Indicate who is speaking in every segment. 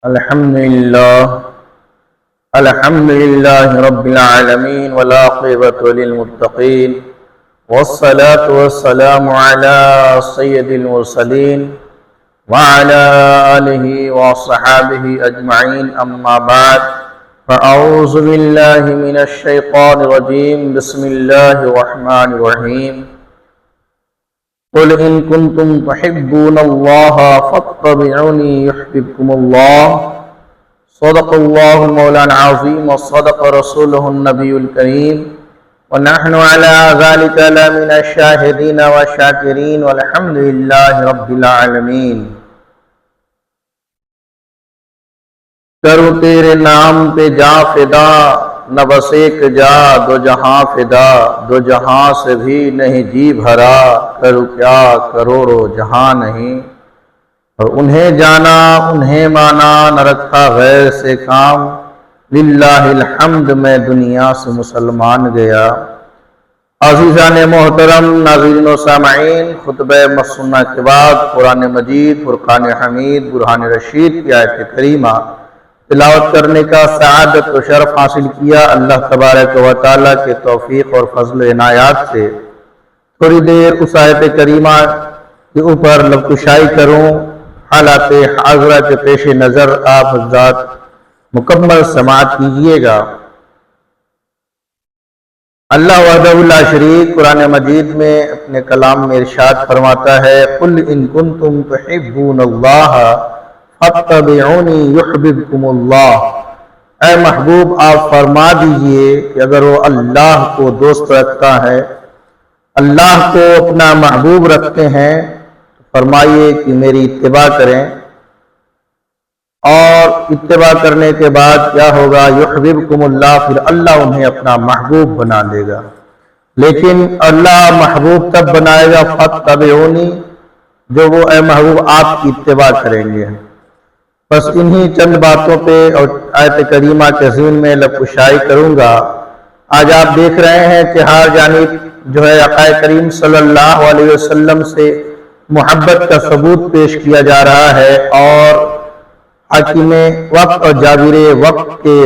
Speaker 1: الحمد لله رب العالمين والعاقبة للمتقين والصلاة والسلام على سيد المرسلين وعلى آله وصحابه أجمعين أما بعد فأعوذ بالله من الشيطان الرجيم بسم الله الرحمن الرحيم قل إن كنتم تحبون الله فاتبعوني يحببكم الله صدق الله مولانا العظيم وصدق رسوله النبي الكريم ونحن على ذلك لمن الشاهدين والشاكرين والحمد لله رب العالمين۔ کروں تیرے نام پہ جاں فدا، نہ بس ایک جا دو جہاں فدا، دو جہاں سے بھی نہیں جی بھرا، کروں کیا کروڑوں جہاں نہیں۔ اور انہیں جانا انہیں مانا، نہ رکھا غیر سے کام، للہ الحمد میں دنیا سے مسلمان گیا۔ عزیزان محترم ناظرین و سامعین، خطبہ مسنہ کے بعد قرآن مجید فرقان حمید برہان رشید کی آیت کریمہ تلاوت کرنے کا سعادت و شرف حاصل کیا۔ اللہ تبارک و تعالیٰ کے توفیق اور فضل عنایات سے تھوڑی دیر اس آیت کریمہ کے اوپر لبکشائی کروں۔ حالات حاضرہ کے پیش نظر آپ حضرات مکمل سماعت کیجئے گا۔ اللہ وحدہ لا شریک قرآن مجید میں اپنے کلام میں ارشاد فرماتا ہے، قل ان کنتم تحبون اللہ فاتبعونی یحببکم اللہ۔ اے محبوب آپ فرما دیجئے کہ اگر وہ اللہ کو دوست رکھتا ہے، اللہ کو اپنا محبوب رکھتے ہیں، فرمائیے کہ میری اتباع کریں، اور اتباع کرنے کے بعد کیا ہوگا؟ یحببکم اللہ، پھر اللہ انہیں اپنا محبوب بنا لے گا۔ لیکن اللہ محبوب تب بنائے گا فاتبعونی، جو وہ اے محبوب آپ کی اتباع کریں گے۔ بس انہی چند باتوں پہ اور آیت کریمہ کے ضمن میں لبکشائی کروں گا۔ آج آپ دیکھ رہے ہیں کہ ہر جانب جو ہے آقا کریم صلی اللہ علیہ وسلم سے محبت کا ثبوت پیش کیا جا رہا ہے، اور حاکم وقت اور جابر وقت کے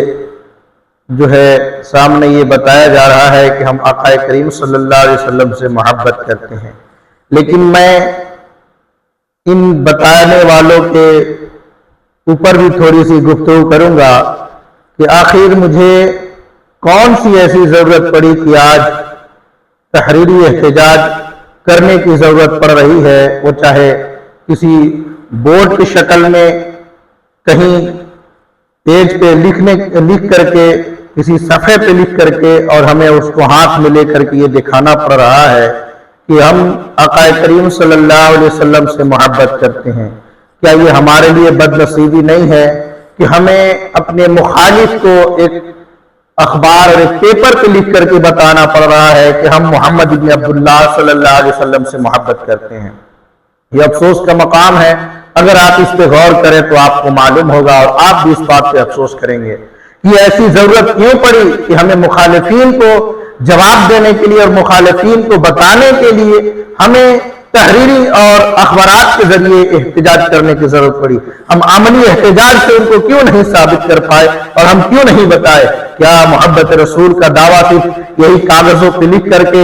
Speaker 1: جو ہے سامنے یہ بتایا جا رہا ہے کہ ہم آقا کریم صلی اللہ علیہ وسلم سے محبت کرتے ہیں۔ لیکن میں ان بتانے والوں کے اوپر بھی تھوڑی سی گفتگو کروں گا کہ آخر مجھے کون سی ایسی ضرورت پڑی کہ آج تحریری احتجاج کرنے کی ضرورت پڑ رہی ہے، وہ چاہے کسی بورڈ کی شکل میں کہیں پیج پہ لکھ کر کے، کسی صفحے پہ لکھ کر کے، اور ہمیں اس کو ہاتھ میں لے کر کے یہ دکھانا پڑ رہا ہے کہ ہم آقا کریم صلی اللہ علیہ وسلم سے محبت کرتے ہیں۔ کیا یہ ہمارے لیے بد نصیبی نہیں ہے کہ ہمیں اپنے مخالف کو ایک اخبار اور ایک پیپر پہ لکھ کر کے بتانا پڑ رہا ہے کہ ہم محمد بن عبداللہ صلی اللہ علیہ وسلم سے محبت کرتے ہیں؟ یہ افسوس کا مقام ہے۔ اگر آپ اس پہ غور کریں تو آپ کو معلوم ہوگا، اور آپ بھی اس بات پہ افسوس کریں گے کہ ایسی ضرورت کیوں پڑی کہ ہمیں مخالفین کو جواب دینے کے لیے اور مخالفین کو بتانے کے لیے ہمیں تحریری اور اخبارات کے ذریعے احتجاج کرنے کی ضرورت پڑی۔ ہم عملی احتجاج سے ان کو کیوں نہیں ثابت کر پائے، اور ہم کیوں نہیں بتائے؟ کیا محبت رسول کا دعویٰ صرف یہی کاغذوں پہ لکھ کر کے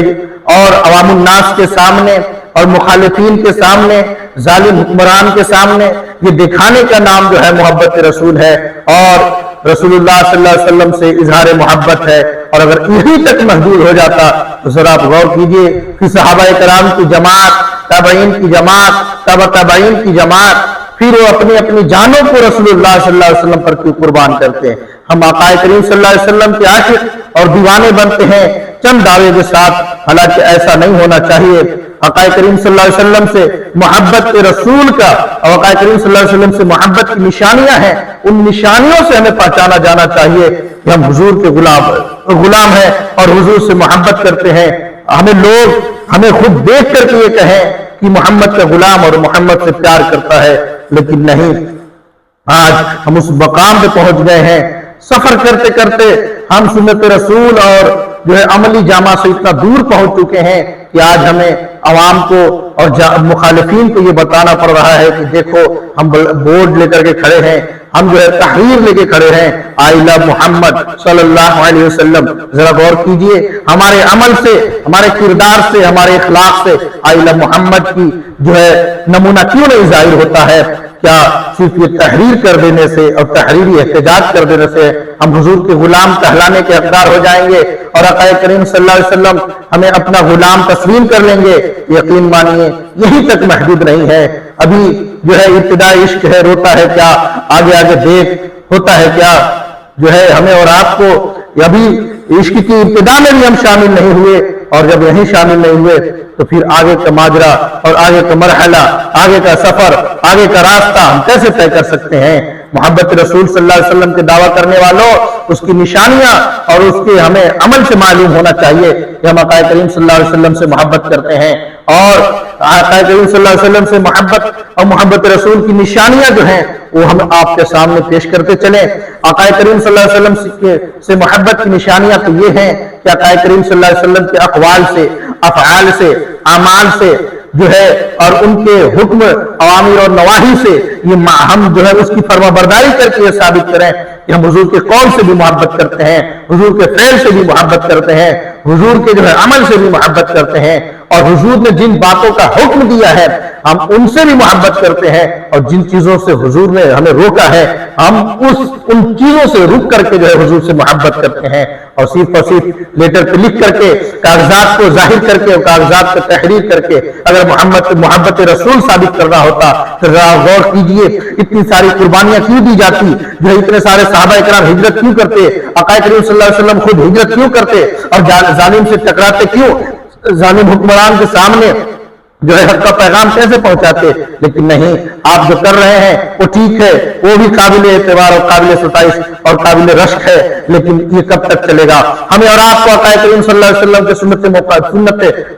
Speaker 1: اور عوام الناس کے سامنے اور مخالفین کے سامنے، ظالم حکمران کے سامنے یہ دکھانے کا نام جو ہے محبت رسول ہے، اور رسول اللہ صلی اللہ علیہ وسلم سے اظہار محبت ہے؟ اور اگر یہی تک محدود ہو جاتا تو ذرا آپ غور کیجئے کہ صحابہ کرام کی جماعت، تابعین کی جماعت، تبع تابعین کی جماعت، پھر وہ اپنی اپنی جانوں کو رسول اللہ صلی اللہ علیہ وسلم پر کیوں قربان کرتے ہیں؟ ہم آقا کریم صلی اللہ علیہ وسلم کے عاشق اور دیوانے بنتے ہیں چند دعوے کے ساتھ، حالانکہ ایسا نہیں ہونا چاہیے۔ آقا کریم صلی اللہ علیہ وسلم سے محبت کے رسول کا اور آقا کریم صلی اللہ علیہ وسلم سے محبت کی نشانیاں ہیں، ان نشانیوں سے ہمیں پہچانا جانا چاہیے کہ ہم حضور کے غلام ہیں اور حضور سے محبت کرتے ہیں۔ ہمیں خود دیکھ کر کے یہ کہیں کہ محمد کا غلام اور محمد سے پیار کرتا ہے، لیکن نہیں۔ آج ہم اس مقام پہ پہنچ گئے ہیں، سفر کرتے کرتے ہم سنت رسول اور جو ہے عملی جامع سے اتنا دور پہنچ چکے ہیں کہ آج ہمیں عوام کو اور مخالفین کو یہ بتانا پڑ رہا ہے کہ دیکھو ہم بورڈ لے کر کے کھڑے ہیں ہم جو ہے تحریر لے کے کھڑے ہیں I love محمد صلی اللہ علیہ وسلم. ذرا غور کیجئے ہمارے عمل سے، ہمارے کردار سے، ہمارے اخلاق سے I love محمد کی جو ہے نمونہ کیوں نہیں ظاہر ہوتا ہے؟ کیا صرف یہ تحریر کر دینے سے اور تحریری احتجاج کر دینے سے ہم حضور کے غلام کہلانے کے حقدار ہو جائیں گے اور آقا کریم صلی اللہ علیہ وسلم ہمیں اپنا غلام تسلیم کر لیں گے؟ یقین مانیے یہی تک محدود نہیں ہے. ابھی جو ہے ابتدائی عشق ہے، روتا ہے کیا، آگے آگے دیکھ ہوتا ہے کیا، جو ہے ہمیں اور آپ کو ابھی عشق کی ابتدا میں بھی ہم شامل نہیں ہوئے، اور جب یہیں شامل نہیں ہوئے تو پھر آگے کا ماجرا اور آگے کا مرحلہ، آگے کا سفر، آگے کا راستہ ہم کیسے طے کر سکتے ہیں؟ محبت رسول صلی اللہ علیہ وسلم کے دعویٰ کرنے والوں، اس کی نشانیاں اور اس کے ہمیں عمل سے معلوم ہونا چاہیے کہ ہم آقا کریم صلی اللہ علیہ وسلم سے محبت کرتے ہیں، اور آقا کریم صلی اللہ علیہ وسلم سے محبت اور محبت رسول کی نشانیاں جو ہیں وہ ہم آپ کے سامنے پیش کرتے چلیں. آقا کریم صلی اللہ علیہ وسلم سے محبت کی نشانیاں تو یہ ہیں کہ آقا کریم صلی اللہ علیہ وسلم کے اقوال سے، افعال سے، اعمال سے جو ہے اور ان کے حکم، اوامر اور نواہی سے یہ ہم جو ہے اس کی فرما برداری کر کے یہ ثابت کریں کہ ہم حضور کے قول سے بھی محبت کرتے ہیں، حضور کے فعل سے بھی محبت کرتے ہیں، حضور کے جو ہے عمل سے بھی محبت کرتے ہیں، اور حضور نے جن باتوں کا حکم دیا ہے ہم ان سے بھی محبت کرتے ہیں، اور جن چیزوں سے حضور نے ہمیں روکا ہے ہم ان چیزوں سے رک کر کے جو ہے حضور سے محبت کرتے ہیں. اور صرف لیٹر پہ لکھ کر کے، کاغذات کو ظاہر کر کے اور کاغذات پہ تحریر کر کے اگر محبت رسول ثابت کرنا ہوتا تو ذرا غور کیجئے اتنی ساری قربانیاں کیوں دی جاتی، جو اتنے سارے صحابہ کرام ہجرت کیوں کرتے، آقا کریم صلی اللہ علیہ وسلم خود ہجرت کیوں کرتے، اور ظالم سے ٹکراتے کیوں، ظالم حکمران کے سامنے جو ہے حق کا پیغام کیسے پہنچاتے؟ لیکن نہیں، آپ جو کر رہے ہیں وہ ٹھیک ہے، وہ بھی قابل اعتبار اور قابل ستائش اور قابل رشک ہے، لیکن یہ کب تک چلے گا؟ ہمیں اور آپ کو آقا کریم صلی اللہ علیہ وسلم کے سنت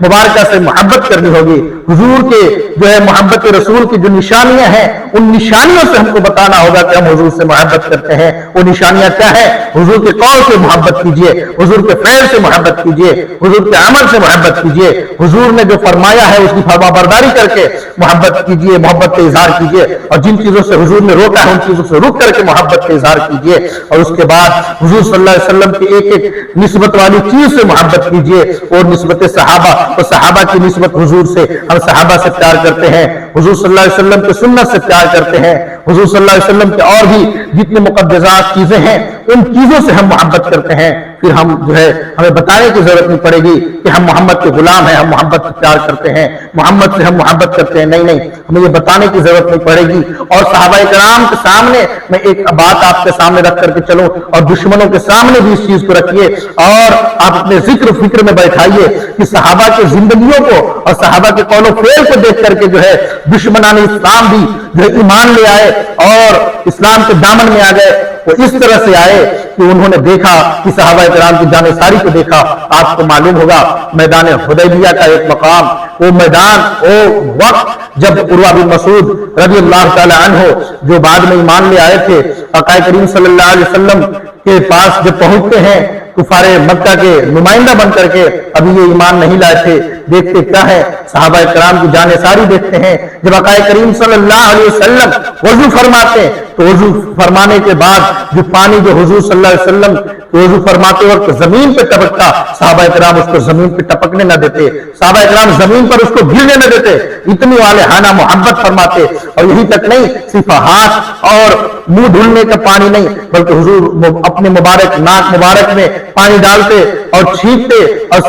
Speaker 1: مبارکہ سے محبت کرنی ہوگی. حضور کے جو ہے محبت رسول کی جو نشانیاں ہیں ان نشانیوں سے ہم کو بتانا ہوگا کہ ہم حضور سے محبت کرتے ہیں. وہ نشانیاں کیا ہیں؟ حضور کے قول سے محبت کیجئے، حضور کے فعل سے محبت کیجئے، حضور کے عمل سے محبت کیجئے، حضور نے جو فرمایا ہے اس کی فرما برداری کر کے محبت کیجئے، محبت کا اظہار کیجئے، اور جن چیزوں سے حضور نے روکا ہے ان چیزوں سے رک کر کے محبت کا اظہار کیجئے. اور اس کے بعد حضور صلی اللہ علیہ وسلم کی ایک ایک نسبت والی چیز سے محبت کیجئے، اور نسبت صحابہ اور صحابہ کی نسبت حضور سے، ہم صحابہ سے پیار کرتے ہیں، حضور صلی اللہ علیہ وسلم کی سنت سے پیار کرتے ہیں، حضور صلی اللہ علیہ وسلم کے اور بھی جتنے مقدسات چیزیں ہیں ان چیزوں سے ہم محبت کرتے ہیں. پھر ہم جو ہے ہمیں بتانے کی ضرورت نہیں پڑے گی کہ ہم محمد کے غلام ہیں، ہم محمد سے پیار کرتے ہیں، محمد سے ہم محبت کرتے ہیں. نہیں، ہمیں یہ بتانے کی ضرورت نہیں پڑے گی. اور صحابہ کرام کے سامنے میں ایک بات آپ کے سامنے رکھ کر کے چلوں، اور دشمنوں کے سامنے بھی اس چیز کو رکھیے، اور آپ اپنے ذکر فکر میں بیٹھائیے کہ صحابہ کی زندگیوں کو اور صحابہ کے قول و فعل کو دیکھ کر کے جو ہے دشمنان اسلام بھی جو ایمان لے آئے اور اسلام کے دامن میں آ گئے. وہ اس طرح سے آئے کہ انہوں نے دیکھا کہ صحابہ کرام کی جان ساری کو دیکھا. آپ کو معلوم ہوگا میدان حدیبیہ کا ایک مقام، وہ میدان، وہ وقت جب عروہ بن مسعود رضی اللہ تعالی عنہ جو بعد میں ایمان لے آئے تھے، آقا کریم صلی اللہ علیہ وسلم کے پاس جب پہنچتے ہیں کفار مکہ کے نمائندہ بن کر کے، ابھی یہ ایمان نہیں لائے تھے، دیکھتے کیا ہے؟ صحابہ کرام کی جان ساری دیکھتے ہیں. جب آقا کریم صلی اللہ علیہ وسلم وضو فرماتے ہیں تو وضو فرمانے کے بعد جو پانی جو حضور صلی اللہ علیہ وسلم وضو فرماتے وقت زمین پہ ٹپکتا، صحابہ کرام اس کو زمین پہ ٹپکنے نہ دیتے، صحابہ کرام زمین پر اس کو گرنے نہ دیتے، اتنی والہانہ محبت فرماتے. اور یہی تک نہیں، صرف ہاتھ اور منہ دھلنے کا پانی نہیں بلکہ حضور اپنے مبارک ناک مبارک میں پانی ڈالتے اور چھینکتے، اور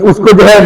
Speaker 1: اس کو جو ہے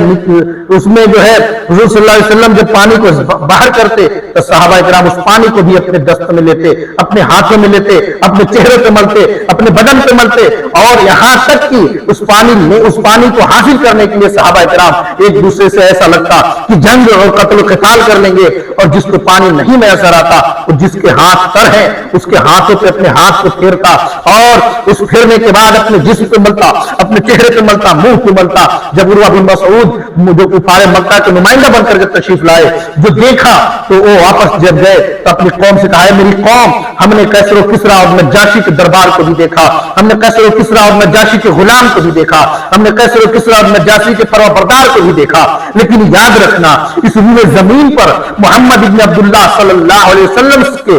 Speaker 1: اس میں جو ہے حضور صلی اللہ علیہ وسلم جب پانی کو باہر کرتے تو صحابہ کرام اس پانی کو بھی اپنے دست میں لیتے، اپنے ہاتھوں میں لیتے، اپنے چہرے پہ ملتے، اپنے بدن پہ ملتے، اور یہاں تک کہ اس پانی کو حاصل کرنے کے لیے صحابہ کرام ایک دوسرے سے ایسا لگتا کہ جنگ اور قتل و قتال کر لیں گے. اور جس کو پانی نہیں میسر آتا وہ جس کے ہاتھ تر ہیں اس کے ہاتھوں پہ اپنے ہاتھ کو پھیرتا، اور اس پھیرنے کے بعد اپنے جسم پہ ملتا، اپنے چہرے پہ ملتا، منہ پہ ملتا. جب عروہ بن مسعود جو کفار مکہ کے نمائندہ بن کر کے تشریف لائے، جو دیکھا تو وہ واپس جب گئے تو اپنی قوم سے کہا، میری قوم، ہم نے کیسر و کسریٰ اور نجاشی کے دربار کو بھی دیکھا، ہم نے کیسر و کسریٰ اور نجاشی کے غلام کو بھی دیکھا، ہم نے کیسر و کسریٰ اور نجاشی کے فرما بردار کو بھی دیکھا، لیکن یاد رکھنا اس روئے زمین پر محمد ابن عبداللہ صلی اللہ علیہ وسلم کے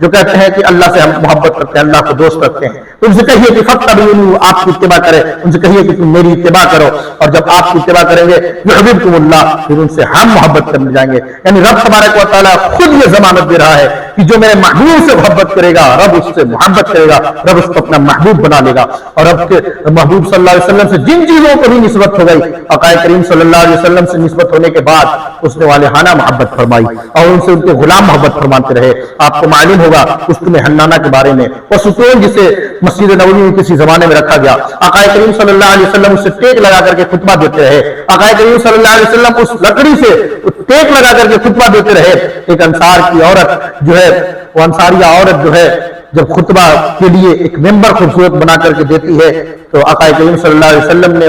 Speaker 1: جو کہتے ہیں کہ اللہ سے ہم محبت کرتے ہیں، اللہ کو دوست رکھتے ہیں، تو ان سے کہیے کہ فاتبعونی، آپ کی اتباع کریں، ان سے کہیے کہ تم میری اتباع کرو، اور جب آپ کی اتباع کریں گے یحببکم اللہ، پھر ان سے ہم محبت کرنے جائیں گے۔ یعنی رب تبارک و تعالیٰ خود یہ ضمانت دے رہا ہے کہ جو میرے محبوب سے محبت کرے گا رب اس سے محبت کرے گا، رب اس کو اپنا محبوب بنا لے گا۔ اور رب کے محبوب صلی اللہ علیہ وسلم سے جن چیزوں کو بھی نسبت ہو گئی، آقا کریم صلی اللہ علیہ وسلم سے نسبت ہونے کے بعد اس نے والہانہ محبت فرمائی اور ان سے ان کے غلام محبت فرماتے رہے۔ آپ کو معلوم ہوگا ستون حنانہ کے بارے میں، وہ ستون جسے مسجد نبوی میں کسی زمانے میں رکھا گیا، آقا کریم صلی اللہ علیہ وسلم اسے ٹیک لگا کر کے خطبہ دیتے رہے، آقا کریم صلی اللہ علیہ وسلم اس لکڑی سے ٹیک لگا کر کے خطبہ دیتے رہے۔ ایک انصار کی عورت جو ہے، وہ انصاریہ عورت جو ہے، جب خطبہ کے لیے ایک ممبر خوبصورت بنا کر کے دیتی ہے تو آقا کریم صلی اللہ علیہ وسلم نے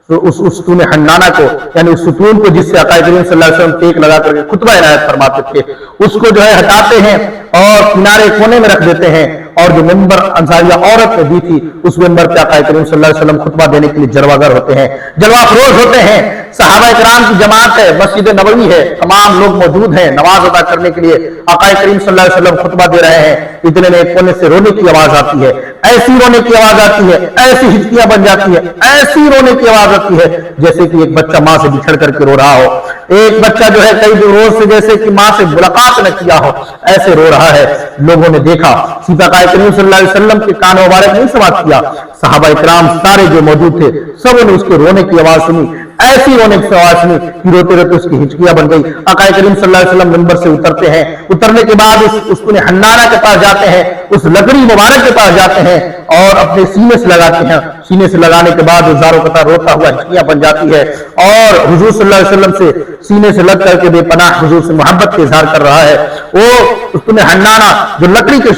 Speaker 1: اس ستون حنانہ کو، یعنی اس ستون کو جس سے آقا کریم صلی اللہ علیہ وسلم ٹیک لگا کر کے خطبہ عنایت فرماتے تھے، اس کو جو ہے ہٹاتے ہیں اور کنارے کونے میں رکھ دیتے ہیں، اور جو ممبر انصاریہ عورت نے دی تھی اس ممبر پہ آقا کریم صلی اللہ علیہ وسلم خطبہ دینے کے لیے جلوگر ہوتے ہیں، جلوہ افروز ہوتے ہیں۔ صحابہ کرام کی جماعت ہے، مسجد نبوی ہے، تمام لوگ موجود ہیں نماز ادا کرنے کے لیے، آقا کریم صلی اللہ علیہ وسلم خطبہ دے رہے ہیں، اتنے میں ایک کونے سے رونے کی آواز آتی ہے، ایسی رونے کی آواز آتی ہے، ایسی ہچکیاں بن جاتی ہے، ایسی رونے کی آواز آتی ہے جیسے کہ ایک بچہ ماں سے بچھڑ کر کے رو رہا ہو، ایک بچہ جو ہے کئی روز سے جیسے کہ ماں سے ملاقات نہ کیا ہو، ایسے رو رہا ہے۔ لوگوں نے دیکھا، سیدھا آقا کریم صلی اللہ علیہ وسلم کے کان مبارک نہیں سماعت کیا، صحابہ کرام سارے جو موجود تھے سب نے اس کے رونے کی آواز سنی، ایسی رونے کی آواز سنی کہ روتے روتے اس کی ہچکیاں بن گئی۔ آقا کریم صلی اللہ علیہ وسلم منبر سے اترتے ہیں، اترنے کے بعد اس ستون حنانہ کے پاس جاتے ہیں، اس لکڑی مبارک کے پاس جاتے ہیں اور اپنے سینے سے لگاتے ہیں، سینے سے لگانے کے بعد وہ زاروں قطار روتا ہوا ہچکیاں بن جاتی ہے اور حضور صلی اللہ علیہ وسلم سے سینے سے لگ کر کے بے پناہ حضور سے محبت کے اظہار کر رہا ہے۔ وہ ستون حنانہ جو لکڑی کے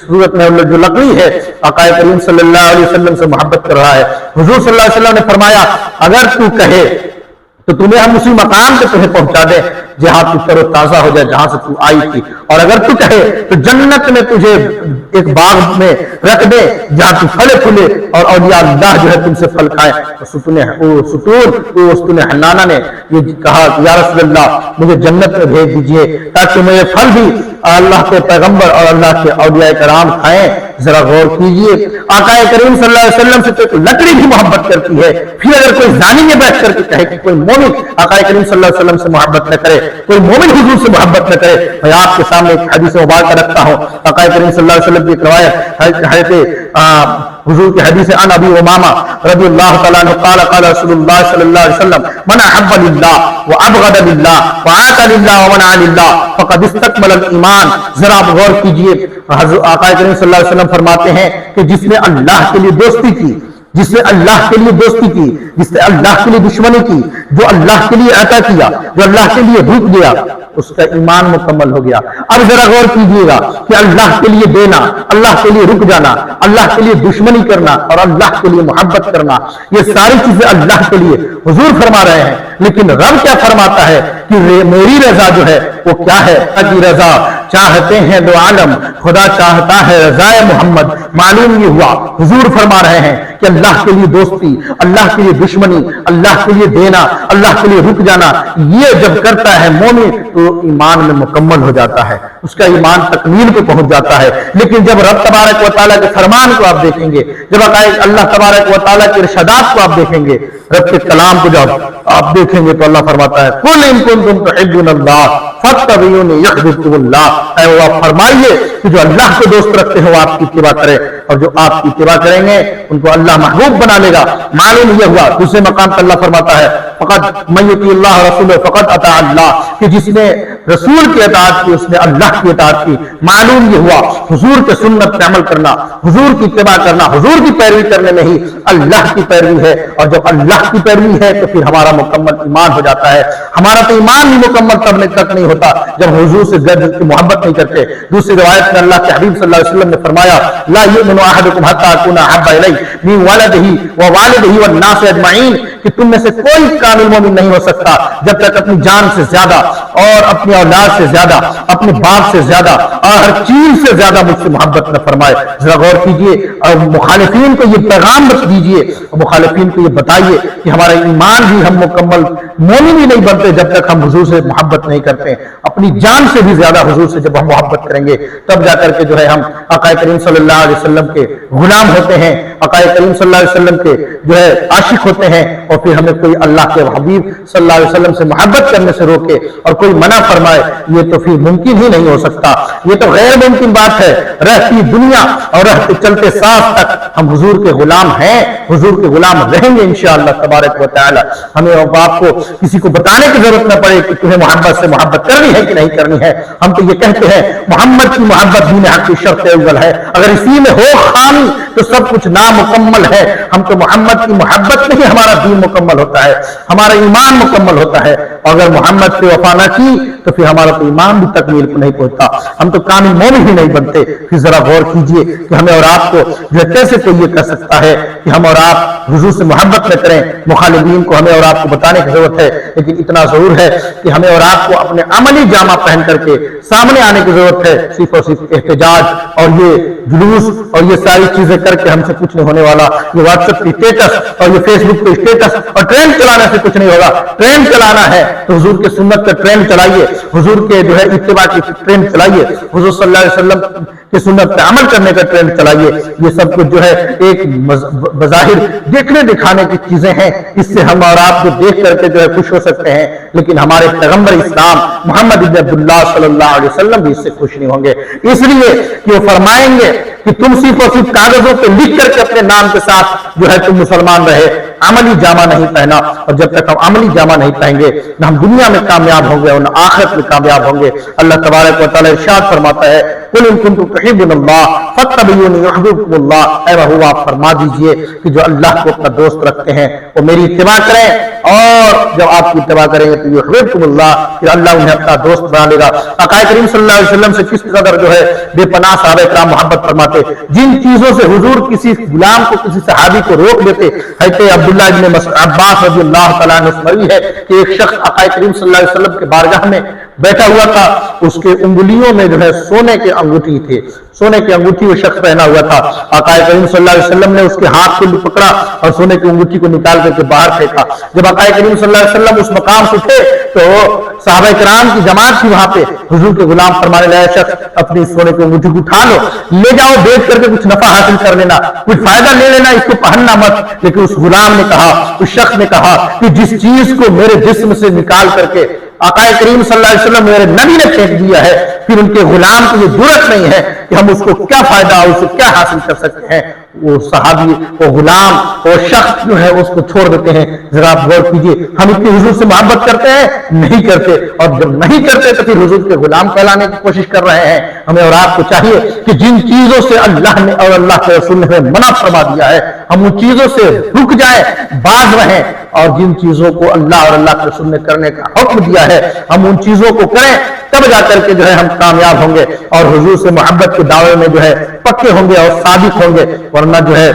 Speaker 1: صورت میں جو لکڑی ہے آقا کریم صلی اللہ علیہ وسلم سے محبت کر رہا ہے۔ حضور صلی اللہ علیہ وسلم نے فرمایا اگر تو کہے تو تمہیں ہم اسی مقام پہ تمہیں پہنچا دیں جہاں تو تر و تازہ ہو جائے جہاں سے تو آئی تھی، اور اگر تو کہے تو جنت میں تجھے ایک باغ میں رکھ دے جہاں تو پھلے پھولے اور اولیاء اللہ جو ہے تم سے پھل کھائیں۔ ستون حنانہ نے یہ کہا کہ یا رسول اللہ مجھے جنت میں بھیج دیجئے تاکہ مجھے پھل بھی اللہ کے پیغمبر اور اللہ کے اولیاء کرام کھائیں۔ ذرا غور کیجئے، آقا کریم صلی اللہ علیہ وسلم سے تو ایک لکڑی بھی محبت کرتی ہے، پھر اگر کوئی زانی میں بیٹھ کر کے کہے کہ کوئی مومن آقا کریم صلی اللہ علیہ وسلم سے محبت نہ کرے، کوئی مومن حضور سے محبت نہ کرے، میں آپ کے سامنے ایک حدیث مبارکہ رکھتا ہوں۔ آقا کریم صلی اللہ علیہ وسلم کی ایک روایت حضور کی حدیث عن ابی امامہ رضی اللہ تعالیٰ عنہ قال قال رسول اللہ صلی اللہ علیہ وسلم من احب للہ وابغض للہ وعاق للہ ومنع للہ فقد استکمل الایمان۔ ذرا آپ غور کیجئے، آقا کریم صلی اللہ علیہ وسلم فرماتے ہیں کہ جس نے اللہ کے لیے دوستی کی، جس نے اللہ کے لیے دوستی کی، جس نے اللہ کے لیے دشمنی کی، جو اللہ کے لیے عطا کیا، جو اللہ کے لیے رک گیا، اس کا ایمان مکمل ہو گیا۔ اب ذرا غور کیجئے گا کہ اللہ کے لیے دینا، اللہ کے لیے رک جانا، اللہ کے لیے دشمنی کرنا اور اللہ کے لیے محبت کرنا، یہ ساری چیزیں اللہ کے لیے حضور فرما رہے ہیں، لیکن رب کیا فرماتا ہے کہ میری رضا جو ہے وہ کیا ہے؟ کی رضا چاہتے ہیں دو عالم، خدا چاہتا ہے رضا محمد۔ معلوم یہ ہوا حضور فرما رہے ہیں کہ اللہ کے لیے دوستی، اللہ کے لیے دشمنی، اللہ کے لیے دینا، اللہ کے لیے رک جانا، یہ جب کرتا ہے مومن تو ایمان میں مکمل ہو جاتا ہے، اس کا ایمان تکمیل پہ پہنچ جاتا ہے۔ لیکن جب رب تبارک و تعالیٰ کے فرمان کو آپ دیکھیں گے، جب اللہ تبارک و تعالیٰ کے ارشادات کو آپ دیکھیں گے، رب کے کلام کو جب آپ دیکھیں گے تو اللہ فرماتا ہے قل ان کنتم تحبون اللہ فاتبعونی یحببکم اللہ۔ اے وہ آپ فرمائیے کہ جو اللہ کو دوست رکھتے ہیں وہ آپ کی اتباع کرے، اور جو آپ کی اتباع کریں گے ان کو اللہ محبوب بنا لے گا۔ معلوم یہ ہوا دوسرے مقام پر اللہ فرماتا ہے فقط من یطیع اللہ رسولہ فقط اطاع اللہ، کہ جس نے رسول کی اطاعت کی اس نے اللہ کی اطاعت کی۔ معلوم یہ ہوا حضور کے سنت پہ عمل کرنا، حضور کی اتباع کرنا، حضور کی پیروی کرنے میں ہی اللہ کی پیروی ہے، اور جب اللہ کی پیروی ہے تو پھر ہمارا مکمل ایمان ہو جاتا ہے۔ ہمارا تو ایمان ہی مکمل تک نہیں ہوتا جب حضور سے کی محبت نہیں کرتے۔ دوسری روایت میں اللہ کے حبیب صلی اللہ علیہ وسلم نے فرمایا لا یؤمن احدکم حتی اکون احب الیہ من ولدہ ووالدہ والناس اجمعین، کہ کہ تم میں سے کوئی کامل مومن نہیں ہو سکتا جب تک اپنی جان سے زیادہ اور اپنی اولاد سے زیادہ اپنے باپ سے زیادہ اور ہر چیز سے زیادہ مجھ سے محبت نہ فرمائے۔ ذرا غور کیجئے اور مخالفین کو یہ پیغام بس دیجئے، مخالفین کو یہ بتائیے کہ ہمارا ایمان بھی، ہم مکمل مومن ہی نہیں بنتے جب تک ہم حضور سے محبت نہیں کرتے۔ اپنی جان سے بھی زیادہ حضور سے جب ہم محبت کریں گے تب جا کر کے جو ہے ہم آقا کریم صلی اللہ علیہ وسلم کے غلام ہوتے ہیں، آقا کریم صلی اللہ علیہ وسلم کے جو ہے عاشق ہوتے ہیں، اور پھر ہمیں کوئی اللہ کے حبیب صلی اللہ علیہ وسلم سے محبت کرنے سے روکے اور کوئی منع فرمائے، یہ تو پھر ممکن ہی نہیں ہو سکتا، یہ تو غیر ممکن بات ہے۔ رہتی دنیا اور رہتے چلتے ساتھ تک ہم حضور کے غلام ہیں، حضور کے غلام رہیں گے انشاءاللہ تبارک و تعالی۔ ہمیں آپ کو کسی کو بتانے کی ضرورت نہ پڑے کہ تمہیں محبت سے محبت کرنی ہے کہ نہیں کرنی ہے، ہم تو یہ کہتے ہیں محمد کی محبت دین حق کی شرط اول ہے، اگر اسی میں ہو خامی تو سب کچھ نامکمل ہے۔ ہم تو محمد کی محبت میں ہی ہمارا دین مکمل ہوتا ہے، ہمارا ایمان مکمل ہوتا ہے، اور اگر محمد سے وفا نہ کی تو پھر ہمارا تو ایمان بھی تکمیل کو نہیں پہنچتا، ہم تو کامل مومن ہی نہیں بنتے۔ پھر ذرا غور کیجئے کہ ہمیں اور آپ کو جو ہے کیسے کوئی یہ کہہ سکتا ہے کہ ہم اور آپ حضور سے محبت نہ کریں۔ مخالفین کو ہمیں اور آپ کو بتانے کی ضرورت ہے، لیکن اتنا ضرور ہے کہ ہمیں اور آپ کو اپنے عملی جامہ پہن کر کے سامنے آنے کی ضرورت ہے۔ صرف اور صرف احتجاج اور یہ جلوس اور یہ ساری چیزیں کر کے ہم سے کچھ نہیں ہونے والا، یہ واٹس ایپ پہ اسٹیٹس اور یہ فیس بک پہ اسٹیٹس اور ٹرینڈ چلانے سے کچھ نہیں ہوگا۔ ٹرینڈ چلانا ہے تو حضور کے سنت کا ٹرینڈ چلائیے، حضور کے جو ہے اتباع کی ٹرینڈ چلائیے، حضور صلی اللہ علیہ وسلم کی سنت پہ عمل کرنے کا ٹرینڈ چلائیے۔ یہ سب کچھ جو ہے ایک بظاہر دیکھنے دکھانے کی چیزیں ہیں، اس سے ہم اور آپ کو دیکھ کر کے جو ہے خوش ہو سکتے ہیں، لیکن ہمارے پیغمبر اسلام محمد بن عبداللہ صلی اللہ علیہ وسلم بھی اس سے خوش نہیں ہوں گے، اس لیے کہ وہ فرمائیں گے کہ تم صرف اور صرف کاغذوں پہ لکھ کر کے اپنے نام کے ساتھ جو ہے تم مسلمان رہے، عملی جامہ نہیں پہنا، اور جب تک ہم عملی جامہ نہیں پہنیں گے نہ ہم دنیا میں کامیاب ہوں گے اور نہ آخرت میں کامیاب ہوں گے۔ اللہ تبارک و تعالی ارشاد فرماتا ہے قل ان کنتم تحبون اللہ فاتبعونی یحببکم اللہ، اے محبوب آپ فرما دیجئے کہ جو اللہ کو اپنا دوست رکھتے ہیں وہ میری اتباع کریں، اور جب آپ کی اتباع کریں گے تو یحببکم اللہ، پھر اللہ انہیں اپنا دوست بنا لے گا۔ آقا کریم صلی اللہ علیہ وسلم سے کس قدر جو ہے بے پناہ صحابہ کرام محبت فرماتے، جن چیزوں سے حضور کسی غلام کو کسی صحابی کو روک دیتے۔ حضرت عبداللہ بن عباس رضی اللہ تعالیٰ عنہ سے مروی ہے کہ ایک شخص آقا کریم صلی اللہ علیہ وسلم کے بارگاہ میں بیٹھا ہوا تھا، اس کے انگلیوں میں جو ہے سونے کے انگوٹھی تھے، سونے کی انگوٹھی وہ شخص پہنا ہوا تھا۔ آقا کریم صلی اللہ علیہ وسلم نے اس کے ہاتھ کو پکڑا اور سونے کی انگوٹھی کو نکال کر کے باہر پھینکا۔ جب آقا کریم صلی اللہ علیہ وسلم اس مقام سے اٹھے تو صحابہ کرام کی جماعت تھی وہاں پہ، حضور کے غلام فرمانے لگے شخص اپنی سونے کی انگوٹھی کو اٹھا لو، لے جاؤ، بیچ کر کے کچھ نفع حاصل کر لینا، کچھ فائدہ لے لینا، اس کو پہننا مت۔ لیکن اس غلام نے کہا، اس شخص نے کہا کہ جس چیز کو میرے جسم سے نکال کر کے آقا کریم صلی اللہ علیہ وسلم میرے نبی نے پھینک دیا ہے، پھر ان کے غلام کو یہ جرأت نہیں ہے کہ ہم اس کو کیا فائدہ اور اس سے کیا حاصل کر سکتے ہیں۔ وہ صحابی، وہ غلام، وہ شخص جو ہے اس کو چھوڑ دیتے ہیں۔ ذرا آپ غور کیجئے، ہم اتنی حضور سے محبت کرتے ہیں؟ نہیں کرتے، اور جب نہیں کرتے تو پھر حضور کے غلام کہلانے کی کوشش کر رہے ہیں۔ ہمیں اور آپ کو چاہیے کہ جن چیزوں سے اللہ نے اور اللہ کے رسول نے منع فرما دیا ہے ہم ان چیزوں سے رک جائیں، باز رہیں، اور جن چیزوں کو اللہ اور اللہ کے رسول نے کرنے کا حکم دیا ہے ہم ان چیزوں کو کریں، تب جا کر کے جو ہے ہم کامیاب ہوں گے اور حضور سے محبت کے دعوے میں جو ہے پکے ہوں گے اور صادق ہوں گے۔ ورنہ جو ہے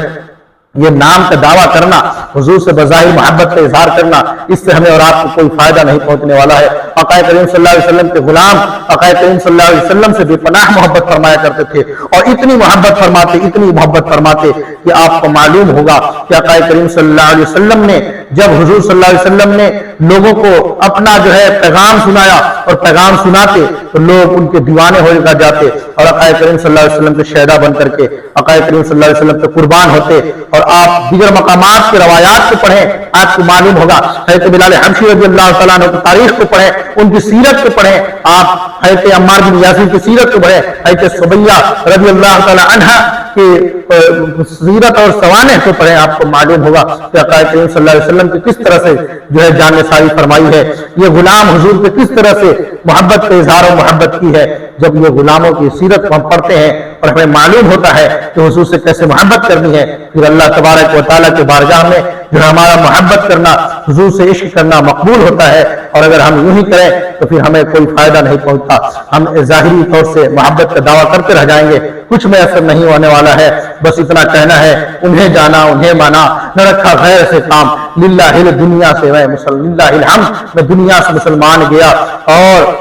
Speaker 1: یہ نام کا دعویٰ کرنا، حضور سے بظاہر محبت کا اظہار کرنا، اس سے ہمیں اور آپ کو کوئی فائدہ نہیں پہنچنے والا ہے۔ آقا کریم صلی اللہ علیہ وسلم کے غلام آقا کریم صلی اللہ علیہ وسلم سے بے پناہ محبت فرمایا کرتے تھے، اور اتنی محبت فرماتے کہ آپ کو معلوم ہوگا کہ آقا کریم صلی اللہ علیہ وسلم نے جب حضور صلی اللہ علیہ وسلم نے لوگوں کو اپنا جو ہے پیغام سنایا اور پیغام سناتے تو لوگ ان کے دیوانے ہو جاتے، اور آقا کریم صلی اللہ علیہ وسلم کے شہدا بن کر کے آقا کریم صلی اللہ علیہ وسلم پہ قربان ہوتے۔ اور آپ دیگر مقامات کے روایات کو پڑھیں، آپ کو معلوم ہوگا، حضرت بلال حبشی رضی اللہ تعالیٰ عنہ کی تاریخ کو پڑھیں، ان کی سیرت کو پڑھیں، آپ حضرت عمار بن یاسر کی سیرت کو پڑھیں، حضرت سمیہ رضی اللہ تعالیٰ عنہ کی سیرت اور سوانح کو پڑھیں، آپ کو معلوم ہوگا کہ آقا کریم صلی اللہ علیہ وسلم کی کس طرح سے جو ہے جان نثاری فرمائی ہے، یہ غلام حضور پہ کس طرح سے محبت کا اظہار و محبت کی ہے۔ جب یہ غلاموں کی سیرت کو ہم پڑھتے ہیں اور ہمیں معلوم ہوتا ہے کہ حضور سے کیسے محبت کرنی ہے، پھر اللہ تبارک و تعالیٰ کے بارگاہ میں جو ہمارا محبت کرنا، حضور سے عشق کرنا مقبول ہوتا ہے، اور اگر ہم یوں ہی کریں تو پھر ہمیں کوئی فائدہ نہیں پہنچتا، ہم ظاہری طور سے محبت کا دعویٰ کرتے رہ جائیں گے، کچھ میسر نہیں ہونے والا ہے۔ بس اتنا کہنا ہے، انہیں جانا انہیں مانا، نہ رکھا غیر سے کام، للہ دنیا سے للہ الحمد، میں دنیا سے مسلمان گیا اور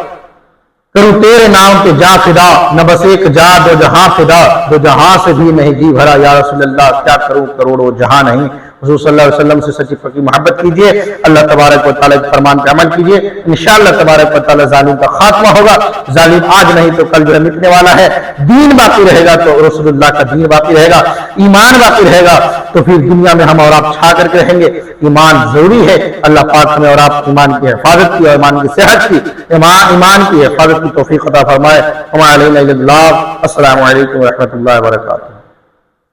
Speaker 1: کروں تیرے نام پہ جا فدا، نہ بس ایک جا دو جہاں فدا، دو جہاں سے بھی نہیں جی بھرا، یا رسول اللہ کیا کروں کروڑوں جہاں نہیں۔ حضور صلی اللہ علیہ وسلم سے سچی پکی محبت کیجئے، اللہ تبارک و تعالیٰ کے فرمان پہ عمل کیجئے، انشاءاللہ تبارک و تعالیٰ ظالم کا خاتمہ ہوگا۔ ظالم آج نہیں تو کل جو ہے مٹنے والا ہے، دین باقی رہے گا تو رسول اللہ کا دین باقی رہے گا، ایمان باقی رہے گا تو پھر دنیا میں ہم اور آپ چھا کر کے رہیں گے۔ ایمان ضروری ہے، اللہ پاک ہمیں اور آپ ایمان کی حفاظت کی اور ایمان کی صحت کی، ایمان کی حفاظت کی توفیق عطا فرمائے۔ وما علینا الا البلاغ۔ السلام علیکم ورحمۃ اللہ وبرکاتہ۔